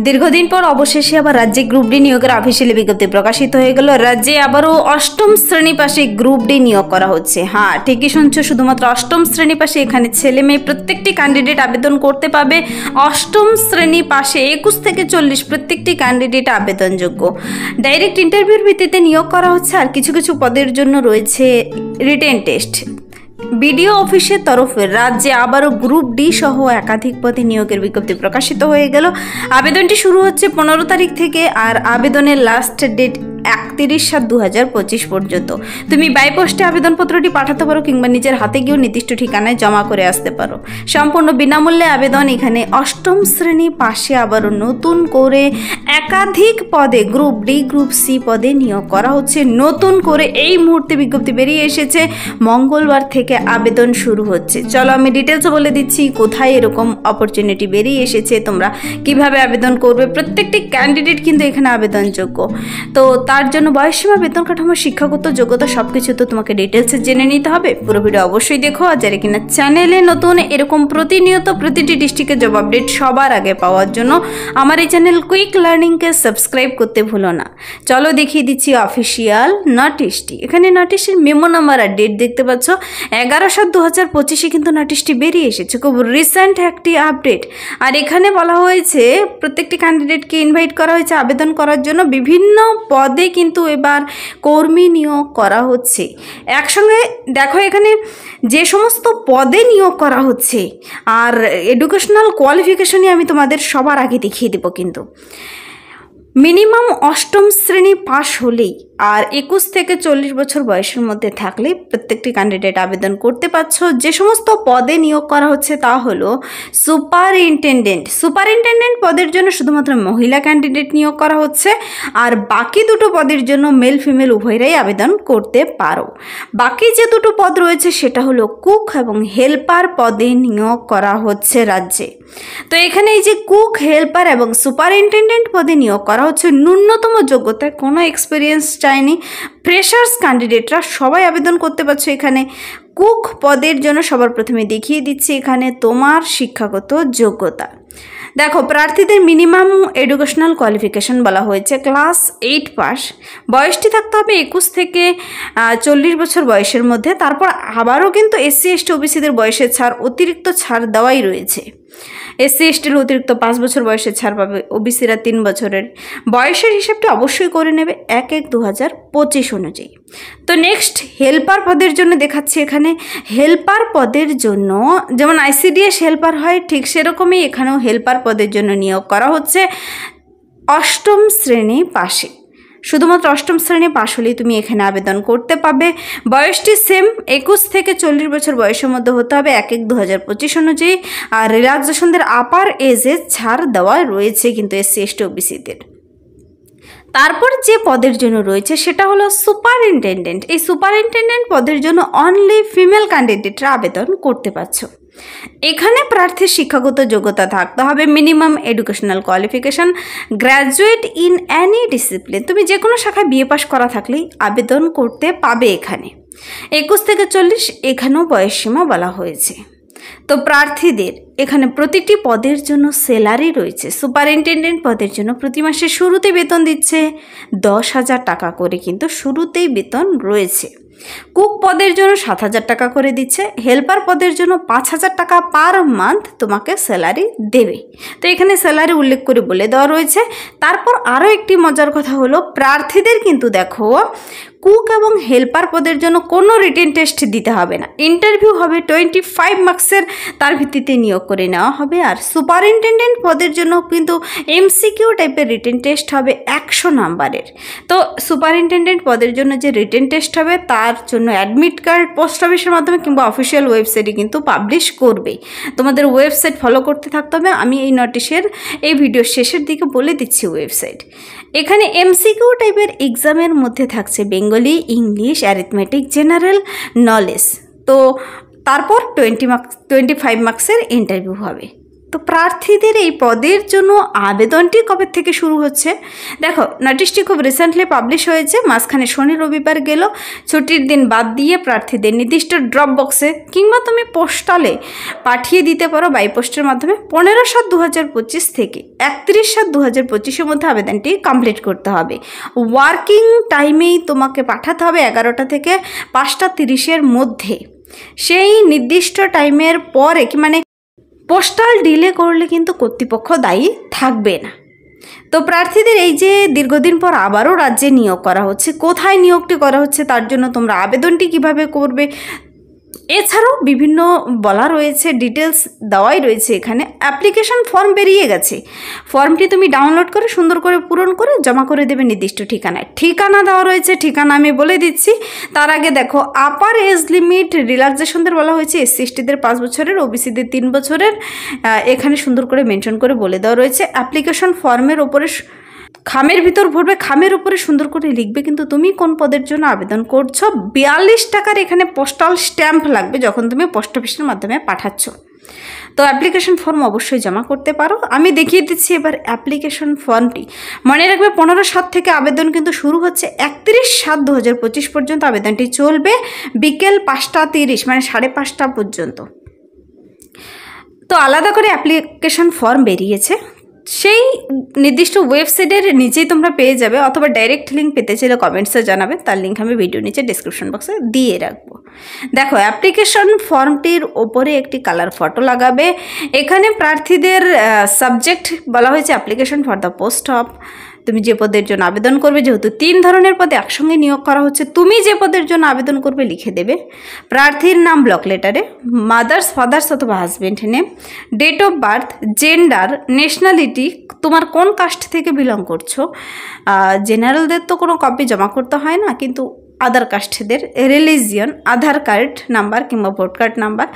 দীর্ঘদিন পর অবশেষে আবার রাজ্যে গ্রুপ ডি নিয়োগের অফিসিয়ালি বিজ্ঞপ্তি প্রকাশিত হয়ে গেল। রাজ্যে আবারও অষ্টম শ্রেণী পাশে গ্রুপ ডি নিয়োগ করা হচ্ছে। হ্যাঁ, ঠিকই শুনছো, শুধুমাত্র অষ্টম শ্রেণী পাশে এখানে ছেলে মেয়ে প্রত্যেকটি ক্যান্ডিডেট আবেদন করতে পাবে। অষ্টম শ্রেণী পাশে 21 থেকে 40 প্রত্যেকটি ক্যান্ডিডেট আবেদনযোগ্য। ডাইরেক্ট ইন্টারভিউর ভিত্তিতে নিয়োগ করা হচ্ছে। আর কিছু কিছু পদের জন্য রয়েছে রিটেন টেস্ট। বিডিও অফিসের তরফে রাজ্যে আবারও গ্রুপ ডি সহ একাধিক পদে নিয়োগের বিজ্ঞপ্তি প্রকাশিত হয়ে গেল। আবেদনটি শুরু হচ্ছে 15 তারিখ থেকে, আর আবেদনের লাস্ট ডেট 31/7/2025 পর্যন্ত। তুমি বাই পোস্টে আবেদনপত্রটি পাঠাতে পারো কিংবা নিজের হাতে গিয়েও নির্দিষ্ট ঠিকানায় জমা করে আসতে পারো। সম্পূর্ণ বিনামূল্যে আবেদন। এখানে অষ্টম শ্রেণী পাশে আবারও নতুন করে একাধিক পদে গ্রুপ ডি গ্রুপ সি পদে নিয়োগ করা হচ্ছে। নতুন করে এই মুহূর্তে বিজ্ঞপ্তি বেরিয়ে এসেছে। মঙ্গলবার থেকে আবেদন শুরু হচ্ছে। চলো আমি ডিটেলস বলে দিচ্ছি কোথায় এরকম অপরচুনিটি বেরিয়ে এসেছে, তোমরা কিভাবে আবেদন করবে। প্রত্যেকটি ক্যান্ডিডেট কিন্তু এখানে আবেদনযোগ্য। তো তার জন্য বয়সসীমা, বেতন কাঠামো, শিক্ষাগত যোগ্যতা সবকিছু তো তোমাকে ডিটেলসে জেনে নিতে হবে। পুরো ভিডিও অবশ্যই দেখো। আর যারা কিনা চ্যানেলে নতুন, এরকম প্রতিনিয়ত প্রতিটি ডিস্ট্রিক্টের জব আপডেট সবার আগে পাওয়ার জন্য আমার এই চ্যানেল কুইক লার্নিংকে সাবস্ক্রাইব করতে ভুলো না। চলো দেখিয়ে দিচ্ছি অফিসিয়াল নোটিশটি। এখানে নোটিশের মেমো নাম্বার আর ডেট দেখতে পাচ্ছ। 11/7/2025 কিন্তু নোটিশটি বেরিয়ে এসেছে। খুব রিসেন্ট একটি আপডেট। আর এখানে বলা হয়েছে প্রত্যেকটি ক্যান্ডিডেটকে ইনভাইট করা হয়েছে আবেদন করার জন্য। বিভিন্ন পদে কিন্তু এবার কর্মী নিয়োগ করা হচ্ছে। একসঙ্গে দেখো এখানে যে সমস্ত পদে নিয়োগ করা হচ্ছে আর এডুকেশনাল কোয়ালিফিকেশনই আমি তোমাদের সবার আগে দেখিয়ে দেবো। কিন্তু মিনিমাম অষ্টম শ্রেণী পাশ হলেই আর 21 থেকে 40 বছর বয়সের মধ্যে থাকলে প্রত্যেকটি ক্যান্ডিডেট আবেদন করতে পারছো। যে সমস্ত পদে নিয়োগ করা হচ্ছে তা হলো সুপারিনটেনডেন্ট। সুপারিনটেনডেন্ট পদের জন্য শুধুমাত্র মহিলা ক্যান্ডিডেট নিয়োগ করা হচ্ছে। আর বাকি দুটো পদের জন্য মেল ফিমেল উভয়রাই আবেদন করতে পারো। বাকি যে দুটো পদ রয়েছে সেটা হলো কুক এবং হেল্পার পদে নিয়োগ করা হচ্ছে রাজ্যে। তো এখানে এই যে কুক, হেল্পার এবং সুপারিনটেনডেন্ট পদে নিয়োগ করা হচ্ছে। ন্যূনতম যোগ্যতায় কোনো এক্সপিরিয়েন্স চাইনি। ফ্রেশার্স ক্যান্ডিডেটরা সবাই আবেদন করতে পারছো। এখানে কুক পদের জন্য সবার প্রথমে দেখিয়ে দিচ্ছি এখানে তোমার শিক্ষাগত যোগ্যতা। দেখো, প্রার্থীদের মিনিমাম এডুকেশনাল কোয়ালিফিকেশন বলা হয়েছে ক্লাস 8 পাস। বয়সটি থাকতে হবে 21 থেকে 40 বছর বয়সের মধ্যে। তারপর আবারও কিন্তু SC ST OBCদের বয়সের ছাড়, অতিরিক্ত ছাড় দেওয়াই রয়েছে। SC STর অতিরিক্ত 5 বছর বয়সের ছাড় পাবে, OBCরা 3 বছরের। বয়সের হিসাবটা অবশ্যই করে নেবে 1/1/2025 অনুযায়ী। তো নেক্সট হেল্পার পদের জন্য দেখাচ্ছি এখানে। হেল্পার পদের জন্য যেমন ICDS হেল্পার হয় ঠিক সেরকমই এখানেও হেল্পার পদের জন্য নিয়োগ করা হচ্ছে অষ্টম শ্রেণী পাশে। শুধুমাত্র অষ্টম শ্রেণী পাশ হলেই তুমি এখানে আবেদন করতে পারবে। বয়সটি সেম 21 থেকে 40 বছর বয়সের মধ্যে হতে হবে 1/1/2025 অনুযায়ী। আর রিল্যাক্সেশনদের আপার এজে ছাড় দেওয়া রয়েছে কিন্তু SC ST OBCদের। তারপর যে পদের জন্য রয়েছে সেটা হলো সুপারিনটেনডেন্ট। এই সুপারিনটেনডেন্ট পদের জন্য অনলি ফিমেল ক্যান্ডিডেটরা আবেদন করতে পারছো। এখানে প্রার্থীর শিক্ষাগত যোগ্যতা থাকতে হবে minimum educational qualification graduate in Annie discipline. তুমি যে কোনো শাখায় BA পাস করা থাকলেই আবেদন করতে পাবে। এখানে 21 থেকে 40 এখানেও বয়সসীমা বলা হয়েছে। তো প্রার্থীদের এখানে প্রতিটি পদের জন্য স্যালারি রয়েছে। সুপারিনটেনডেন্ট পদের জন্য প্রতি মাসে শুরুতে বেতন দিচ্ছে 10,000 টাকা করে, কিন্তু শুরুতেই বেতন রয়েছে। কুক পদের জন্য 7,000 টাকা করে দিচ্ছে। হেল্পার পদের জন্য 5,000 টাকা পার মান্থ তোমাকে স্যালারি দেবে। তো এখানে স্যালারি উল্লেখ করে বলে দেওয়া রয়েছে। তারপর আরও একটি মজার কথা হলো প্রার্থীদের কিন্তু দেখো কুক এবং হেল্পার পদের জন্য কোনো রিটেন টেস্ট দিতে হবে না। ইন্টারভিউ হবে 25 মার্কসের, তার ভিত্তিতে নিয়োগ করে নেওয়া হবে। আর সুপারিনটেনডেন্ট পদের জন্য কিন্তু MCQ টাইপের রিটেন টেস্ট হবে 100 নাম্বারের। তো সুপারিনটেনডেন্ট পদের জন্য যে রিটেন টেস্ট হবে তার জন্য অ্যাডমিট কার্ড পোস্ট অফিসের মাধ্যমে কিংবা অফিসিয়াল ওয়েবসাইটে কিন্তু পাবলিশ করবে। তোমাদের ওয়েবসাইট ফলো করতে থাকতে হবে। আমি এই নোটিশের এই ভিডিওর শেষের দিকে বলে দিচ্ছি ওয়েবসাইট। এখানে MCQ টাইপের এক্সামের মধ্যে থাকছে Bengali, English, arithmetic, general knowledge. তো তারপর 25 মার্কসের ইন্টারভিউ হবে। তো প্রার্থীদের এই পদের জন্য আবেদনটি কবে থেকে শুরু হচ্ছে? দেখো, নোটিশটি খুব রিসেন্টলি পাবলিশ হয়েছে, মাঝখানে শনি রবিবার গেল, ছুটির দিন বাদ দিয়ে প্রার্থীদের নির্দিষ্ট ড্রপ বক্সে কিংবা তুমি পোস্টালে পাঠিয়ে দিতে পারো বাই পোস্টের মাধ্যমে 15/7/2025 থেকে 31/7/2025-এর মধ্যে আবেদনটি কমপ্লিট করতে হবে। ওয়ার্কিং টাইমেই তোমাকে পাঠাতে হবে 11টা থেকে 5:30-এর মধ্যে। সেই নির্দিষ্ট টাইমের পরে মানে পোস্টাল ডিলে করলে কিন্তু কর্তৃপক্ষ দায়ী থাকবে না। তো প্রার্থীদের এই যে দীর্ঘদিন পর আবারও রাজ্যে নিয়োগ করা হচ্ছে, কোথায় নিয়োগটি করা হচ্ছে, তার জন্য তোমরা আবেদনটি কিভাবে করবে, এছাড়াও বিভিন্ন বলা রয়েছে, ডিটেলস দেওয়াই রয়েছে এখানে। অ্যাপ্লিকেশন ফর্ম বেরিয়ে গেছে, ফর্মটি তুমি ডাউনলোড করে সুন্দর করে পূরণ করে জমা করে দেবে নির্দিষ্ট ঠিকানায়। ঠিকানা দেওয়া রয়েছে, ঠিকানা আমি বলে দিচ্ছি। তার আগে দেখো, আপার এজ লিমিট রিল্যাক্সেশনদের বলা হয়েছে SC/ST-দের 5 বছরের, OBC-দের 3 বছরের, এখানে সুন্দর করে মেনশন করে বলে দেওয়া রয়েছে। অ্যাপ্লিকেশন ফর্মের ওপরে খামের ভিতর ভরবে, খামের উপরে সুন্দর করে লিখবে কিন্তু তুমি কোন পদের জন্য আবেদন করছো। 42 টাকার এখানে পোস্টাল স্ট্যাম্প লাগবে যখন তুমি পোস্ট অফিসের মাধ্যমে পাঠাচ্ছ। তো অ্যাপ্লিকেশন ফর্ম অবশ্যই জমা করতে পারো। আমি দেখিয়ে দিচ্ছি এবার অ্যাপ্লিকেশন ফর্মটি। মনে রাখবে 15/7 থেকে আবেদন কিন্তু শুরু হচ্ছে, 31/7/2025 পর্যন্ত আবেদনটি চলবে, বিকেল 5:30 মানে 5:30 পর্যন্ত। তো আলাদা করে অ্যাপ্লিকেশন ফর্ম বেরিয়েছে, সেই নির্দিষ্ট ওয়েবসাইটের নিচেই তোমরা পেয়ে যাবে, অথবা ডাইরেক্ট লিঙ্ক পেতে চাইলে কমেন্টসে জানাবে, তার লিঙ্ক আমি ভিডিও নিচে ডিসক্রিপশন বক্সে দিয়ে রাখবো। দেখো, অ্যাপ্লিকেশন ফর্মটির ওপরে একটি কালার ফটো লাগাবে। এখানে প্রার্থীদের সাবজেক্ট বলা হয়েছে application for the post of, তুমি যে পদের জন্য আবেদন করবে, যেহেতু 3 ধরনের পদে একসঙ্গে নিয়োগ করা হচ্ছে, তুমি যে পদের জন্য আবেদন করবে লিখে দেবে। প্রার্থীর নাম ব্লক লেটারে, মাদার্স, ফাদার্স অথবা husband name, date of birth, gender, nationality, তোমার কোন কাস্ট থেকে বিলং করছো। জেনারেলদের তো কোনো কপি জমা করতে হয় না, কিন্তু আদার কাস্টদের, রিলিজিয়ন, আধার কার্ড নাম্বার কিংবা vote card number,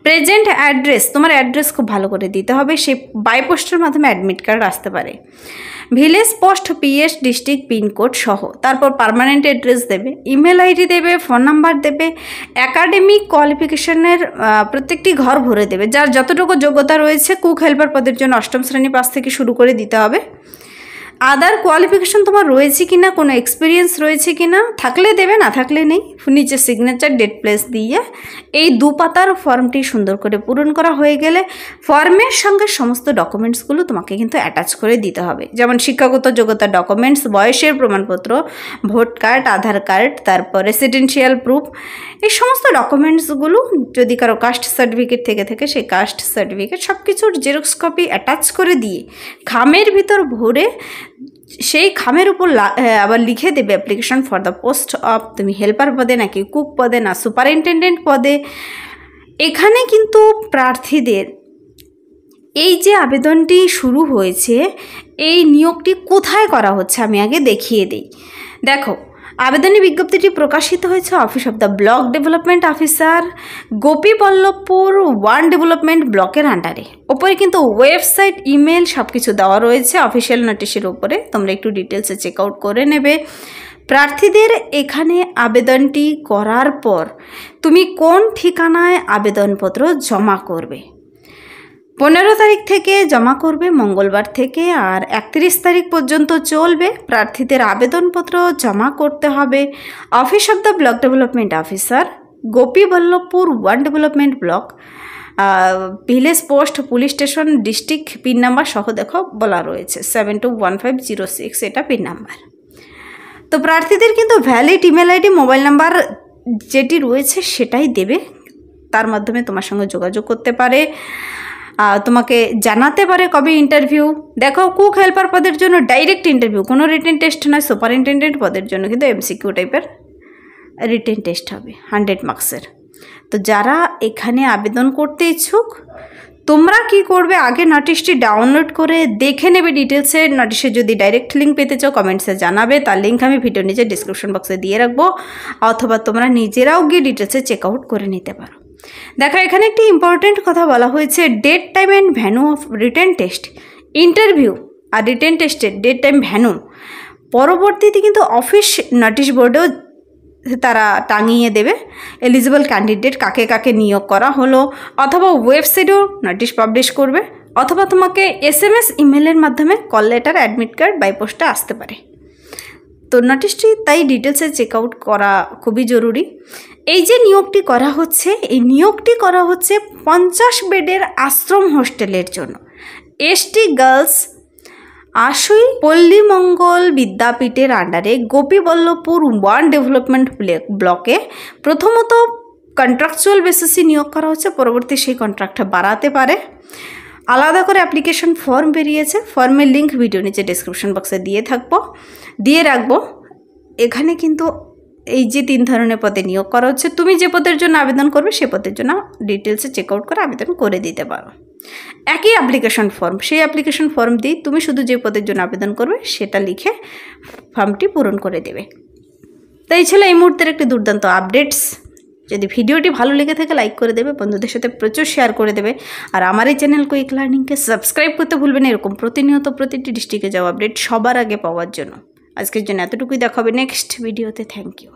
present address, তোমার অ্যাড্রেস খুব ভালো করে দিতে হবে, সেই বাই পোস্টের মাধ্যমে অ্যাডমিট কার্ড আসতে পারে, village post, PS, district, pin code সহ। তারপর পার্মানেন্ট অ্যাড্রেস দেবে, ইমেল ID দেবে, ফোন নাম্বার দেবে, একাডেমিক কোয়ালিফিকেশনের প্রত্যেকটি ঘর ভরে দেবে, যার যতটুকু যোগ্যতা রয়েছে। কুক হেল্পার পদের জন্য 8ম শ্রেণী পাস থেকে শুরু করে দিতে হবে। আদার কোয়ালিফিকেশন তোমার রয়েছে কিনা, কোনো এক্সপিরিয়েন্স রয়েছে কিনা, থাকলে দেবে, না থাকলে নেই। নিচে সিগনেচার, ডেট, প্লেস দিয়ে এই 2 পাতার ফর্মটি সুন্দর করে পূরণ করা হয়ে গেলে ফর্মের সঙ্গে সমস্ত ডকুমেন্টসগুলো তোমাকে কিন্তু অ্যাটাচ করে দিতে হবে, যেমন শিক্ষাগত যোগ্যতার ডকুমেন্টস, বয়সের প্রমাণপত্র, ভোট কার্ড, আধার কার্ড, তারপর রেসিডেন্সিয়াল প্রুফ, এই সমস্ত ডকুমেন্টসগুলো, যদি কারো কাস্ট সার্টিফিকেট থেকে থাকে সেই কাস্ট সার্টিফিকেট, সব কিছুর জেরক্স কপি অ্যাটাচ করে দিয়ে খামের ভিতর ভরে সেই খামের উপর আবার লিখে দেবে application for the post of, তুমি হেল্পার পদে নাকি কুক পদে না সুপারিনটেন্ডেন্ট পদে। এখানে কিন্তু প্রার্থীদের এই যে আবেদনটি শুরু হয়েছে, এই নিয়োগটি কোথায় করা হচ্ছে আমি আগে দেখিয়ে দিই। দেখো, আবেদনী বিজ্ঞপ্তিটি প্রকাশিত হয়েছে office of the block development officer, Gopiballavpur 1 development ব্লকের আন্ডারে। ওপরে কিন্তু ওয়েবসাইট, ইমেল সব কিছু দেওয়া রয়েছে অফিসিয়াল নোটিশের উপরে, তোমরা একটু ডিটেলসে চেক আউট করে নেবে। প্রার্থীদের এখানে আবেদনটি করার পর তুমি কোন ঠিকানায় আবেদনপত্র জমা করবে, 15 তারিখ থেকে জমা করবে, মঙ্গলবার থেকে, আর 31 তারিখ পর্যন্ত চলবে। প্রার্থীদের আবেদনপত্র জমা করতে হবে office of the block development officer, Gopiballavpur 1 development block, village post, police station, district, pin number সহ দেখো বলা রয়েছে 721506, এটা পিন নাম্বার। তো প্রার্থীদের কিন্তু valid email ID, mobile number যেটি রয়েছে সেটাই দেবে, তার মাধ্যমে তোমার সঙ্গে যোগাযোগ করতে পারে, তোমাকে জানাতে পারে কবে ইন্টারভিউ। দেখো, কুক হেল্পার পদের জন্য ডাইরেক্ট ইন্টারভিউ, কোনো রিটেন টেস্ট নয়। সুপারিনটেন্ডেন্ট পদের জন্য কিন্তু MCQ টাইপের রিটেন টেস্ট হবে 100 মার্কসের। তো যারা এখানে আবেদন করতে ইচ্ছুক, তোমরা কি করবে, আগে নোটিশটি ডাউনলোড করে দেখে নেবে ডিটেলসে। নোটিশে যদি ডাইরেক্ট লিঙ্ক পেতে চাও কমেন্টসে জানাবে, তার লিঙ্ক আমি ভিডিও নিচে ডিসক্রিপশন বক্সে দিয়ে রাখবো, অথবা তোমরা নিজেরাও গিয়ে ডিটেলসে চেক আউট করে নিতে পারো। দেখো, এখানে একটি ইম্পর্টেন্ট কথা বলা হয়েছে, date, time and venue of written test. Interview আর রিটেন টেস্টের ডেট, টাইম, ভ্যানু পরবর্তীতে কিন্তু অফিস নোটিশ বোর্ডেও তারা টাঙিয়ে দেবে। এলিজিবল ক্যান্ডিডেট কাকে কাকে নিয়োগ করা হলো, অথবা ওয়েবসাইটেও নোটিশ পাবলিশ করবে, অথবা তোমাকে SMS ইমেলের মাধ্যমে call letter admit card by পোস্টে আসতে পারে। তো নোটিশটি তাই ডিটেলসে চেক আউট করা খুবই জরুরি। এই যে নিয়োগটি করা হচ্ছে, এই নিয়োগটি করা হচ্ছে 50 বেডের আশ্রম হোস্টেলের জন্য। ST গার্লস আশুই পল্লীমঙ্গল বিদ্যাপীঠের আন্ডারে গোপীবল্লভপুর 1 ডেভেলপমেন্ট ব্লকে প্রথমত কন্ট্রাকচুয়াল বেসিসে নিয়োগ করা হচ্ছে, পরবর্তী সেই কন্ট্রাক্টটা বাড়াতে পারে। আলাদা করে অ্যাপ্লিকেশন ফর্ম বেরিয়েছে, ফর্মের লিঙ্ক ভিডিও নিচে ডেসক্রিপশন বক্সে দিয়ে রাখবো। এখানে কিন্তু এই যে 3 ধরনের পদে নিয়োগ করা হচ্ছে, তুমি যে পদের জন্য আবেদন করবে সে পদের জন্য ডিটেলসে চেক আউট করে আবেদন করে দিতে পারো। একই অ্যাপ্লিকেশন ফর্ম, সেই অ্যাপ্লিকেশন ফর্ম দিয়ে তুমি শুধু যে পদের জন্য আবেদন করবে সেটা লিখে ফর্মটি পূরণ করে দেবে। তাই ছিল এই মুহূর্তের একটি দুর্দান্ত আপডেটস। যদি ভিডিওটি ভালো লেগে থাকে লাইক করে দেবে, বন্ধুদের সাথে প্রচুর শেয়ার করে দেবে, আর আমার এই চ্যানেল কুইক লার্নিংকে সাবস্ক্রাইব করতে ভুলবেন না এরকম প্রতিনিয়ত প্রতিটি ডিস্ট্রিক্টে যাওয়া আপডেট সবার আগে পাওয়ার জন্য। আজকের জন্য এতটুকুই, দেখা হবে নেক্সট ভিডিওতে। Thank you.